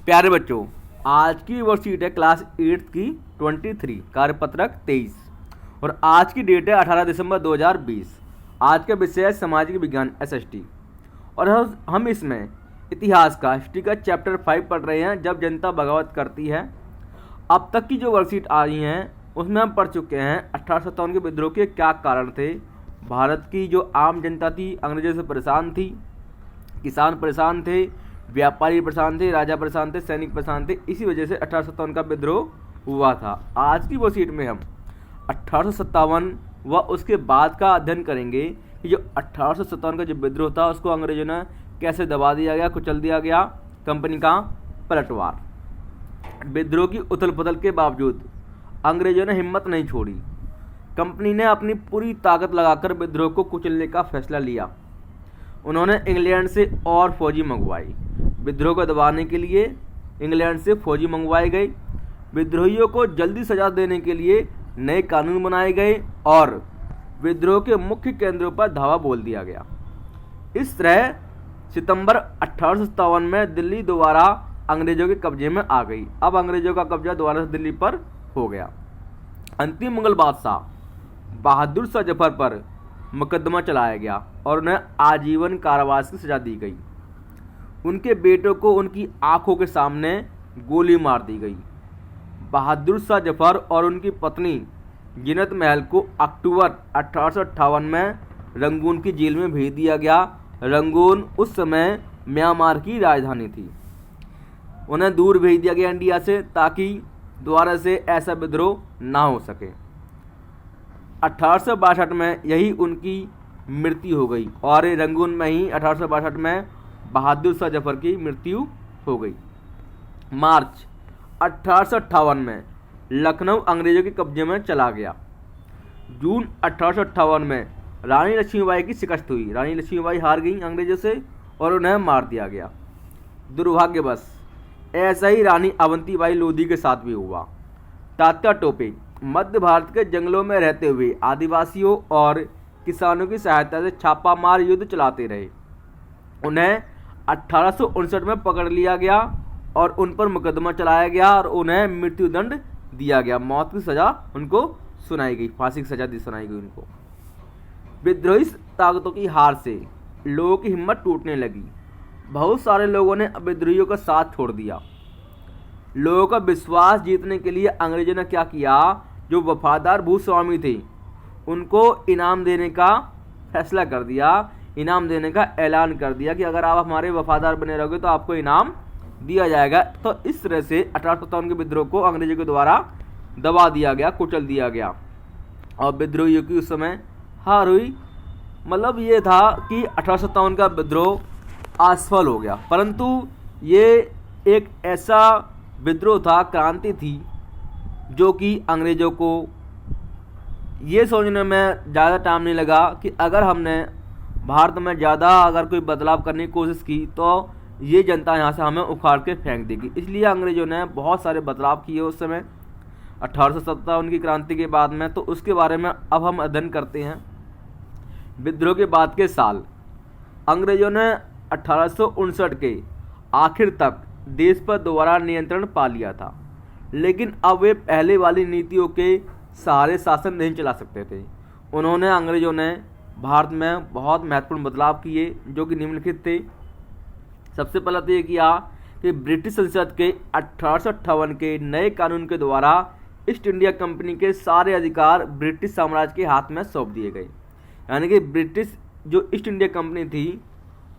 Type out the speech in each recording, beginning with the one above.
प्यारे बच्चों, आज की वर्कशीट है क्लास 8 की 23, कार्यपत्रक 23 और आज की डेट है 18 दिसंबर 2020। आज का विषय है सामाजिक विज्ञान SST और हम इसमें इतिहास का हिस्ट्री का चैप्टर 5 पढ़ रहे हैं, जब जनता बगावत करती है। अब तक की जो वर्कशीट आ रही हैं उसमें हम पढ़ चुके हैं 1857 के विद्रोह के क्या कारण थे। भारत की जो आम जनता थी अंग्रेजों से परेशान थी, किसान परेशान थे, व्यापारी परेशान थे, राजा परेशान थे, सैनिक परेशान थे। इसी वजह से 1857 का विद्रोह हुआ था। आज की वो सीट में हम 1857 व उसके बाद का अध्ययन करेंगे कि जो 1857 का जो विद्रोह था उसको अंग्रेजों ने कैसे दबा दिया गया, कुचल दिया गया। कंपनी का पलटवार। विद्रोह की उथल पुथल के बावजूद अंग्रेजों ने हिम्मत नहीं छोड़ी। कंपनी ने अपनी पूरी ताकत लगाकर विद्रोह को कुचलने का फैसला लिया। उन्होंने इंग्लैंड से और फौजी मंगवाई। विद्रोह को दबाने के लिए इंग्लैंड से फौजी मंगवाए गए। विद्रोहियों को जल्दी सजा देने के लिए नए कानून बनाए गए और विद्रोह के मुख्य केंद्रों पर धावा बोल दिया गया। इस तरह सितंबर 1857 में दिल्ली दोबारा अंग्रेजों के कब्जे में आ गई। अब अंग्रेजों का कब्जा दोबारा से दिल्ली पर हो गया। अंतिम मुगल बादशाह बहादुर शाह जफर पर मुकदमा चलाया गया और उन्हें आजीवन कारावास की सजा दी गई। उनके बेटों को उनकी आंखों के सामने गोली मार दी गई। बहादुर शाह जफर और उनकी पत्नी जिनत महल को अक्टूबर 1858 में रंगून की जेल में भेज दिया गया। रंगून उस समय म्यांमार की राजधानी थी। उन्हें दूर भेज दिया गया इंडिया से, ताकि दोबारा से ऐसा विद्रोह ना हो सके। 1862 में यही उनकी मृत्यु हो गई और रंगून में ही 1862 में बहादुर शाह जफर की मृत्यु हो गई। मार्च 1858 में लखनऊ अंग्रेजों के कब्जे में चला गया। जून 1858 में रानी लक्ष्मीबाई की शिकस्त हुई। रानी लक्ष्मीबाई हार गई अंग्रेजों से और उन्हें मार दिया गया। दुर्भाग्यवश ऐसा ही रानी अवंतीबाई लोधी के साथ भी हुआ। तात्या टोपे मध्य भारत के जंगलों में रहते हुए आदिवासियों और किसानों की सहायता से छापामार युद्ध चलाते रहे। उन्हें 1859 में पकड़ लिया गया और उन पर मुकदमा चलाया गया और उन्हें मृत्युदंड दिया गया। मौत की सजा उनको सुनाई गई, फांसी की सजा सुनाई गई उनको। विद्रोही ताकतों की हार से लोगों की हिम्मत टूटने लगी। बहुत सारे लोगों ने विद्रोहियों का साथ छोड़ दिया। लोगों का विश्वास जीतने के लिए अंग्रेजों ने क्या किया, जो वफादार भूस्वामी थे उनको इनाम देने का फैसला कर दिया। इनाम देने का ऐलान कर दिया कि अगर आप हमारे वफादार बने रहोगे तो आपको इनाम दिया जाएगा। तो इस तरह से 1857 के विद्रोह को अंग्रेजों के द्वारा दबा दिया गया, कुचल दिया गया और विद्रोहियों की उस समय हार हुई। मतलब ये था कि 1857 का विद्रोह असफल हो गया, परंतु ये एक ऐसा विद्रोह था, क्रांति थी, जो कि अंग्रेजों को ये सोचने में ज़्यादा टाइम नहीं लगा कि अगर हमने भारत में ज़्यादा अगर कोई बदलाव करने की कोशिश की तो ये जनता यहाँ से हमें उखाड़ के फेंक देगी। इसलिए अंग्रेजों ने बहुत सारे बदलाव किए उस समय 1857 की क्रांति के बाद में। तो उसके बारे में अब हम अध्ययन करते हैं। विद्रोह के बाद के साल अंग्रेजों ने 1859 के आखिर तक देश पर दोबारा नियंत्रण पा लिया था, लेकिन अब वे पहले वाली नीतियों के सहारे शासन नहीं चला सकते थे। अंग्रेजों ने भारत में बहुत महत्वपूर्ण बदलाव किए, जो कि निम्नलिखित थे। सबसे पहला तो ये किया कि ब्रिटिश संसद के 1858 के नए कानून के द्वारा ईस्ट इंडिया कंपनी के सारे अधिकार ब्रिटिश साम्राज्य के हाथ में सौंप दिए गए। यानी कि ब्रिटिश जो ईस्ट इंडिया कंपनी थी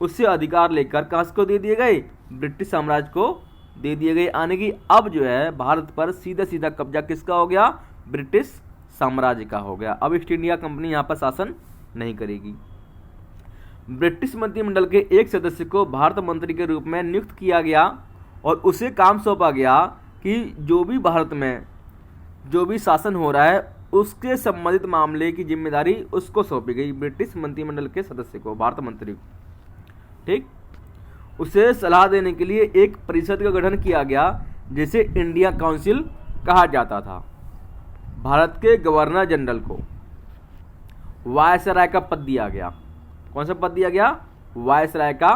उससे अधिकार लेकर कहाँ को दे दिए गए, ब्रिटिश साम्राज्य को दे दिए गए। यानी कि अब जो है भारत पर सीधा सीधा कब्जा किसका हो गया, ब्रिटिश साम्राज्य का हो गया। अब ईस्ट इंडिया कंपनी यहाँ पर शासन नहीं करेगी। ब्रिटिश मंत्रिमंडल के एक सदस्य को भारत मंत्री के रूप में नियुक्त किया गया और उसे काम सौंपा गया कि जो भी भारत में जो भी शासन हो रहा है उसके संबंधित मामले की जिम्मेदारी उसको सौंपी गई, ब्रिटिश मंत्रिमंडल के सदस्य को, भारत मंत्री को। ठीक, उसे सलाह देने के लिए एक परिषद का गठन किया गया जिसे इंडिया काउंसिल कहा जाता था। भारत के गवर्नर जनरल को वायसराय का पद दिया गया। कौन सा पद दिया गया, वायसराय का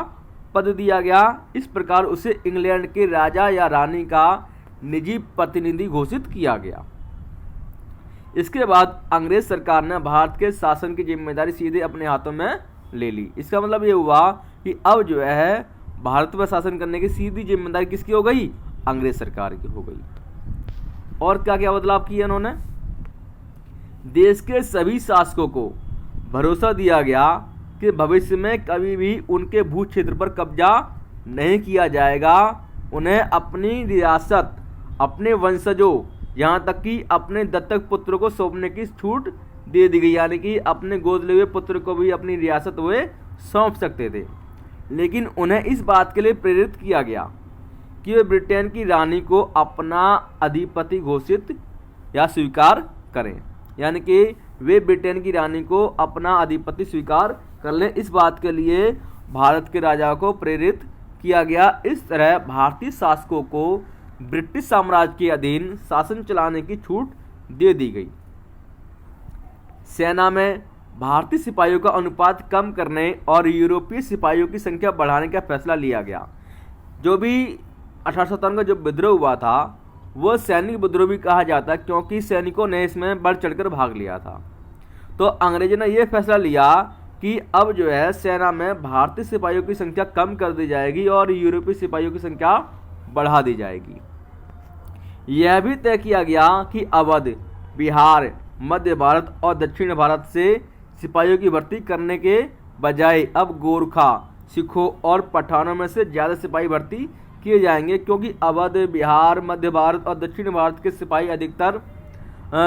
पद दिया गया। इस प्रकार उसे इंग्लैंड के राजा या रानी का निजी प्रतिनिधि घोषित किया गया। इसके बाद अंग्रेज सरकार ने भारत के शासन की जिम्मेदारी सीधे अपने हाथों में ले ली। इसका मतलब ये हुआ कि अब जो है भारत पर शासन करने की सीधी जिम्मेदारी किसकी हो गई? अंग्रेज सरकार की हो गई। और क्या क्या बदलाव किए उन्होंने? देश के सभी शासकों को भरोसा दिया गया कि भविष्य में कभी भी उनके भू क्षेत्र पर कब्जा नहीं किया जाएगा। उन्हें अपनी रियासत अपने वंशजों, यहाँ तक कि अपने दत्तक पुत्रों को सौंपने की छूट दे दी गई, यानी कि अपने गोद लिए हुए पुत्र को भी अपनी रियासत वे सौंप सकते थे। लेकिन उन्हें इस बात के लिए प्रेरित किया गया कि वे ब्रिटेन की रानी को अपना अधिपति घोषित या स्वीकार करें, यानी कि वे ब्रिटेन की रानी को अपना अधिपति स्वीकार कर लें। इस बात के लिए भारत के राजा को प्रेरित किया गया। इस तरह भारतीय शासकों को ब्रिटिश साम्राज्य के अधीन शासन चलाने की छूट दे दी गई। सेना में भारतीय सिपाहियों का अनुपात कम करने और यूरोपीय सिपाहियों की संख्या बढ़ाने का फैसला लिया गया। जो भी 1857 का जो विद्रोह हुआ था वह सैनिक विद्रोह भी कहा जाता है, क्योंकि सैनिकों ने इसमें बढ़ चढ़कर भाग लिया था। तो अंग्रेजों ने यह फैसला लिया कि अब जो है सेना में भारतीय सिपाहियों की संख्या कम कर दी जाएगी और यूरोपीय सिपाहियों की संख्या बढ़ा दी जाएगी। यह भी तय किया गया कि अवध, बिहार, मध्य भारत और दक्षिण भारत से सिपाहियों की भर्ती करने के बजाय अब गोरखा, सिखों और पठानों में से ज़्यादा सिपाही भर्ती किए जाएंगे, क्योंकि अवध, बिहार, मध्य भारत और दक्षिण भारत के सिपाही अधिकतर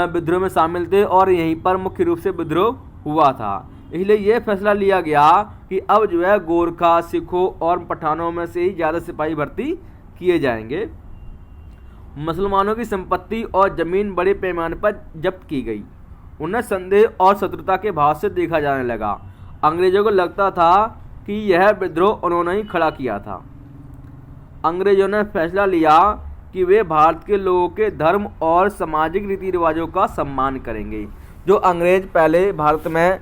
विद्रोह में शामिल थे और यहीं पर मुख्य रूप से विद्रोह हुआ था। इसलिए यह फैसला लिया गया कि अब जो है गोरखा, सिखों और पठानों में से ही ज़्यादा सिपाही भर्ती किए जाएंगे। मुसलमानों की संपत्ति और जमीन बड़े पैमाने पर जब्त की गई। उन्हें संदेह और शत्रुता के भाव से देखा जाने लगा। अंग्रेजों को लगता था कि यह विद्रोह उन्होंने ही खड़ा किया था। अंग्रेजों ने फैसला लिया कि वे भारत के लोगों के धर्म और सामाजिक रीति रिवाजों का सम्मान करेंगे। जो अंग्रेज पहले भारत में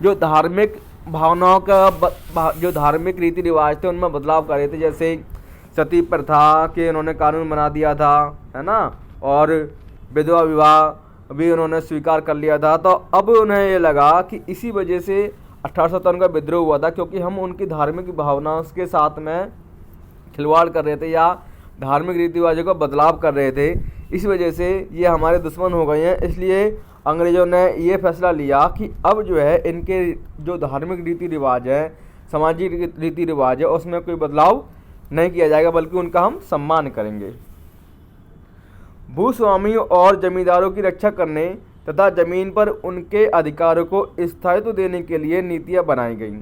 जो धार्मिक भावनाओं का जो धार्मिक रीति रिवाज थे उनमें बदलाव कर रहे थे, जैसे सती प्रथा के उन्होंने कानून बना दिया था, है ना, और विधवा विवाह भी उन्होंने स्वीकार कर लिया था। तो अब उन्हें ये लगा कि इसी वजह से 1857 का विद्रोह हुआ था, क्योंकि हम उनकी धार्मिक भावनाओं के साथ में खिलवाड़ कर रहे थे या धार्मिक रीति रिवाजों का बदलाव कर रहे थे। इस वजह से ये हमारे दुश्मन हो गए हैं। इसलिए अंग्रेज़ों ने ये फैसला लिया कि अब जो है इनके जो धार्मिक रीति रिवाज है, सामाजिक रीति रिवाज है, उसमें कोई बदलाव नहीं किया जाएगा, बल्कि उनका हम सम्मान करेंगे। भूस्वामियों और जमींदारों की रक्षा करने तथा जमीन पर उनके अधिकारों को स्थायित्व देने के लिए नीतियां बनाई गईं।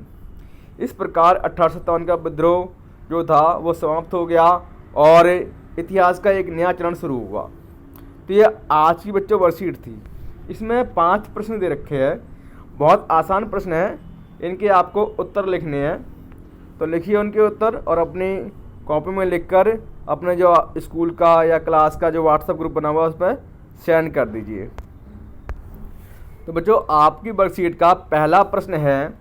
इस प्रकार 1857 का विद्रोह जो था वो समाप्त हो गया और इतिहास का एक नया चरण शुरू हुआ। तो ये आज की बच्चों वर्कशीट थी। इसमें 5 प्रश्न दे रखे हैं, बहुत आसान प्रश्न है, इनके आपको उत्तर लिखने हैं। तो लिखिए उनके उत्तर और अपनी कॉपी में लिखकर अपने जो स्कूल का या क्लास का जो व्हाट्सएप ग्रुप बना हुआ है उस पर सेंड कर दीजिए। तो बच्चों आपकी वर्कशीट का पहला प्रश्न है,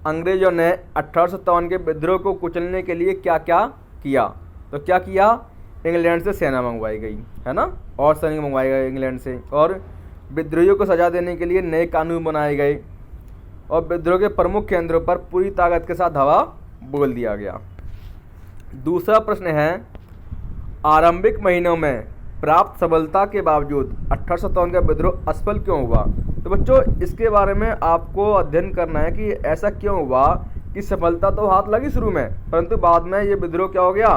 अंग्रेजों ने 1857 के विद्रोह को कुचलने के लिए क्या क्या किया? तो क्या किया? इंग्लैंड से सेना मंगवाई गई, है ना, और सैनिक मंगवाए गए इंग्लैंड से, और विद्रोहियों को सजा देने के लिए नए कानून बनाए गए और विद्रोह के प्रमुख केंद्रों पर पूरी ताकत के साथ हवा बोल दिया गया। दूसरा प्रश्न है, आरंभिक महीनों में प्राप्त सफलता के बावजूद 1857 का विद्रोह असफल क्यों हुआ? तो बच्चों इसके बारे में आपको अध्ययन करना है कि ऐसा क्यों हुआ कि सफलता तो हाथ लगी शुरू में, परंतु बाद में ये विद्रोह क्या हो गया?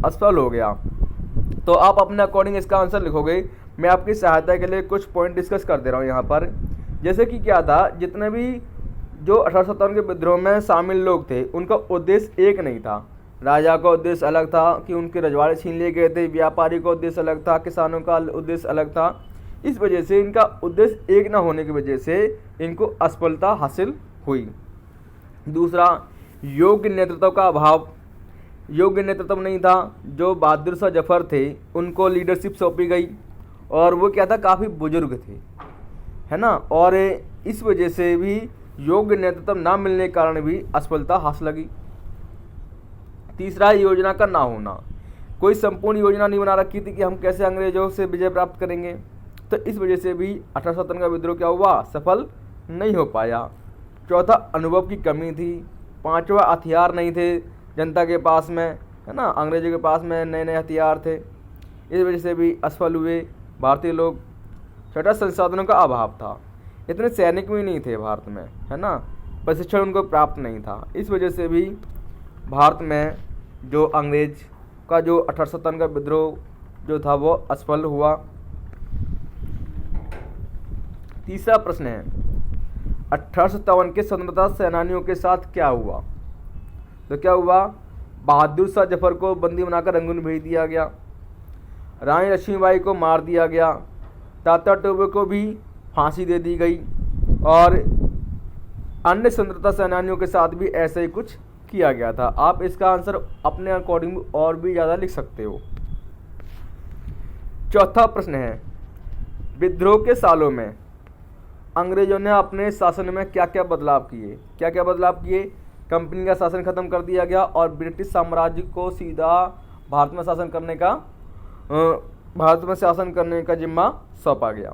असफल हो गया। तो आप अपने अकॉर्डिंग इसका आंसर लिखोगे। मैं आपकी सहायता के लिए कुछ पॉइंट डिस्कस कर दे रहा हूँ यहाँ पर। जैसे कि क्या था, जितने भी जो 1857 के विद्रोह में शामिल लोग थे उनका उद्देश्य एक नहीं था। राजा का उद्देश्य अलग था कि उनके रजवाड़े छीन लिए गए थे, व्यापारी का उद्देश्य अलग था, किसानों का उद्देश्य अलग था। इस वजह से इनका उद्देश्य एक ना होने की वजह से इनको असफलता हासिल हुई। दूसरा, योग्य नेतृत्व का अभाव। योग्य नेतृत्व नहीं था। जो बहादुर शाह जफर थे उनको लीडरशिप सौंपी गई और वो क्या था, काफ़ी बुजुर्ग थे, है ना, और इस वजह से भी योग्य नेतृत्व ना मिलने के कारण भी असफलता हासिल लगी। तीसरा है योजना का ना होना, कोई संपूर्ण योजना नहीं बना रखी थी कि हम कैसे अंग्रेजों से विजय प्राप्त करेंगे, तो इस वजह से भी 1857 का विद्रोह क्या हुआ, सफल नहीं हो पाया। चौथा, अनुभव की कमी थी। पांचवा, हथियार नहीं थे जनता के पास में, है ना, अंग्रेजों के पास में नए नए हथियार थे, इस वजह से भी असफल हुए भारतीय लोग। छठा, संसाधनों का अभाव था, इतने सैनिक भी नहीं थे भारत में, है ना, प्रशिक्षण उनको प्राप्त नहीं था, इस वजह से भी भारत में जो अंग्रेज का जो 1857 का विद्रोह जो था वो असफल हुआ। तीसरा प्रश्न है 1857 के स्वतंत्रता सेनानियों के साथ क्या हुआ, तो क्या हुआ, बहादुर शाह जफर को बंदी बनाकर रंगून भेज दिया गया, रानी लक्ष्मीबाई को मार दिया गया, तात्या टोपे को भी फांसी दे दी गई, और अन्य स्वतंत्रता सेनानियों के साथ भी ऐसे ही कुछ किया गया था। आप इसका आंसर अपने अकॉर्डिंग और भी ज़्यादा लिख सकते हो। चौथा प्रश्न है विद्रोह के सालों में अंग्रेजों ने अपने शासन में क्या क्या बदलाव किए, क्या क्या बदलाव किए। कंपनी का शासन खत्म कर दिया गया और ब्रिटिश साम्राज्य को सीधा भारत में शासन करने का जिम्मा सौंपा गया।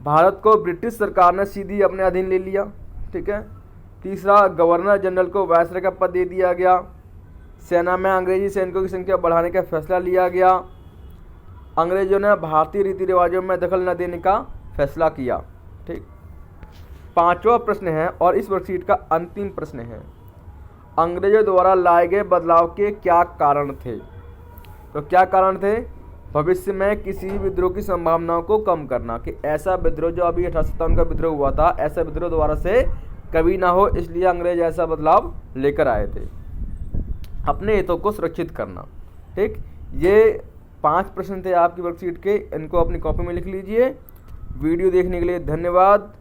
भारत को ब्रिटिश सरकार ने सीधी अपने अधीन ले लिया, ठीक है। तीसरा, गवर्नर जनरल को वायसराय का पद दे दिया गया। सेना में अंग्रेजी सैनिकों की संख्या बढ़ाने का फैसला लिया गया। अंग्रेजों ने भारतीय रीति रिवाजों में दखल न देने का फैसला किया, ठीक। पांचवा प्रश्न है और इस वर्कशीट का अंतिम प्रश्न है, अंग्रेजों द्वारा लाए गए बदलाव के क्या कारण थे, तो क्या कारण थे, भविष्य में किसी भी विद्रोह की संभावनाओं को कम करना, कि ऐसा विद्रोह जो अभी 1857 का विद्रोह हुआ था ऐसा विद्रोह दोबारा से कभी ना हो, इसलिए अंग्रेज ऐसा बदलाव लेकर आए थे। अपने हितों को सुरक्षित करना, ठीक। ये 5 प्रश्न थे आपकी वर्कशीट के, इनको अपनी कॉपी में लिख लीजिए। वीडियो देखने के लिए धन्यवाद।